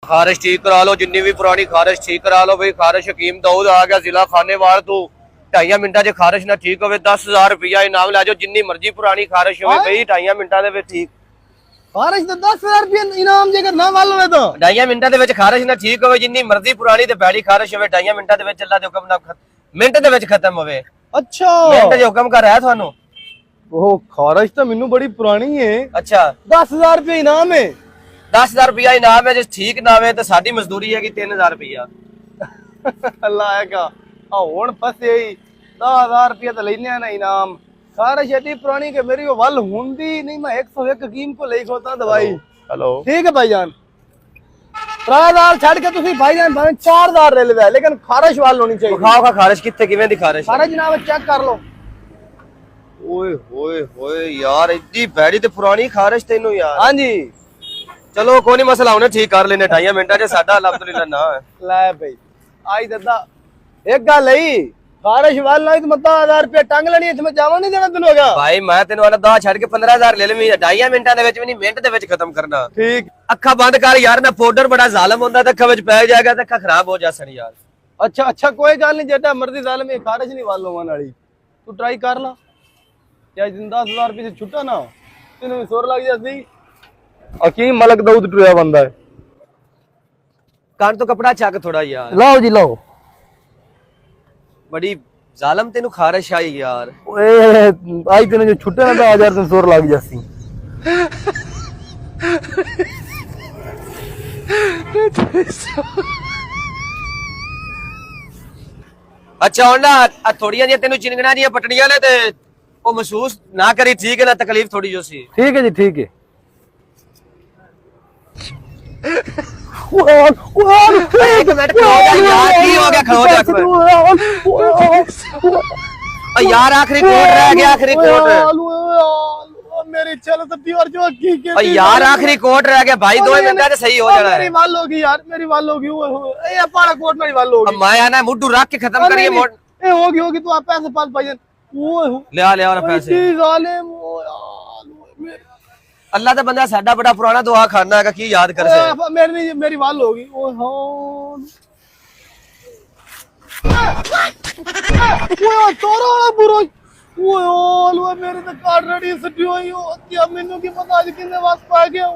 खारिश ठीक करा लो, जिन्नी भी पुरानी खारिश ठीक करा लो भाई। खारिश हकीम दाऊद आ गया जिला खानेवाल तू 2.5 मिनटां च खारिश ना ठीक होवे 10,000 रुपया इनाम लै जाओ। जिन्नी मर्जी पुरानी खारिश होवे भाई 2.5 मिनटां दे विच ठीक। खारिश तो 10,000 रुपया इनाम जेकर ना मालूम है तो 2.5 मिनटां दे विच खारिश ना ठीक होवे। जिन्नी मर्जी पुरानी ते बैड़ी खारिश होवे 2.5 मिनटां दे विच अल्लाह दे हुक्म नाल मिनट दे विच खत्म होवे। अच्छा मिनट दे हुक्म कर है थानू। ओ खारिश तो मेनू बड़ी पुरानी है। अच्छा 10,000 रुपया इनाम है। 10,000 रुपया इनाम है, जे ठीक ना होवे तो साडी मजदूरी है कि 3,000 रुपया। अल्लाह है का हुण फसे ही 10,000 रुपया तो लेने ना इनाम। खारिश एडी पुरानी के मेरी वल हुंदी नहीं, मैं 101 हकीम को ले खोता दवाई। हेलो ठीक है भाईजान 3,000 छड़ के तुसी भाईजान भावे 4,000 ले लेवे, लेकिन खारिश वाल होनी चाहिए। खाओ का खारिश कितने किवें दी खारिश? खारिश जनाब चेक कर लो। ओए होए होए यार इतनी बैड़ी ते पुरानी खारिश तेनू यार। हां जी चलो कोई नहीं मसला उन्हें ठीक कर लेने 2.5 मिनटां च साडा अल्हम्दुलिल्लाह ना है। ले भाई आई ददा एक गल है खारिश वाल नहीं तो मत 1000 रुपया टांग लेनी इसमें जावा नहीं देना दिन हो गया भाई मैं तेनू वाला 10 छड़ के 15,000 ले लेवी 2.5 मिनटां दे विच भी नहीं मिनट दे विच खत्म करना। ठीक अखा बंद कर यार ना पाउडर बड़ा जालिम होंदा ते अखा विच पै जाएगा ते अखा खराब हो जासन यार। अच्छा अच्छा कोई गल नहीं जेटा मर्जी जालिम है खारिश नहीं वाल होवन वाली तू ट्राई कर ला क्या 10,000 रुपये से छुट्टा ना तेन सोर लग जाती। हकीम मलक दाऊद टुरिया बंदा है। कान तो कपड़ा चक थोड़ा यार। लाओ जी लाओ। बड़ी जालिम तेनू खारिश आई यार। ओए आई तेने जो छुट्टे ना 10,000 से सोर लग जाती। अच्छा हुण ना थोड़ियां जिहियां तेनू चिंगना दियां पटड़ियां ने ते ओ महसूस ना करी ठीक है ना तकलीफ थोड़ी जो सी। ठीक है जी ठीक है। एक मिनट खड़ो जा यार की हो गया खड़ो जा एक मिनट। ओ यार आखिरी कोट रह गया आखिरी कोट। मेरी चल सब्जी और जो की के ओ यार आखिरी कोट रह गया भाई 2 मिनट से सही हो जाना है। मेरी वाल होगी यार मेरी वाल होगी ओए ए पाड़ा कोट मेरी वाल होगी। अब मैं आना मुड्डू रख के खत्म करिए मोड़ ए होगी तू आप पैसे पास भाईजान ओए ले आ पैसे। जालिम ओ यार अल्लाह दा बंदा साडा बड़ा पुराना दुआ खाना है की याद कर से मेरी वाल होगी ओए ओए तोरा बुरो ओए मेरे तो कार्ड रेडी सटी हुई हो क्या मेनू की पता आज किने वास पा गया।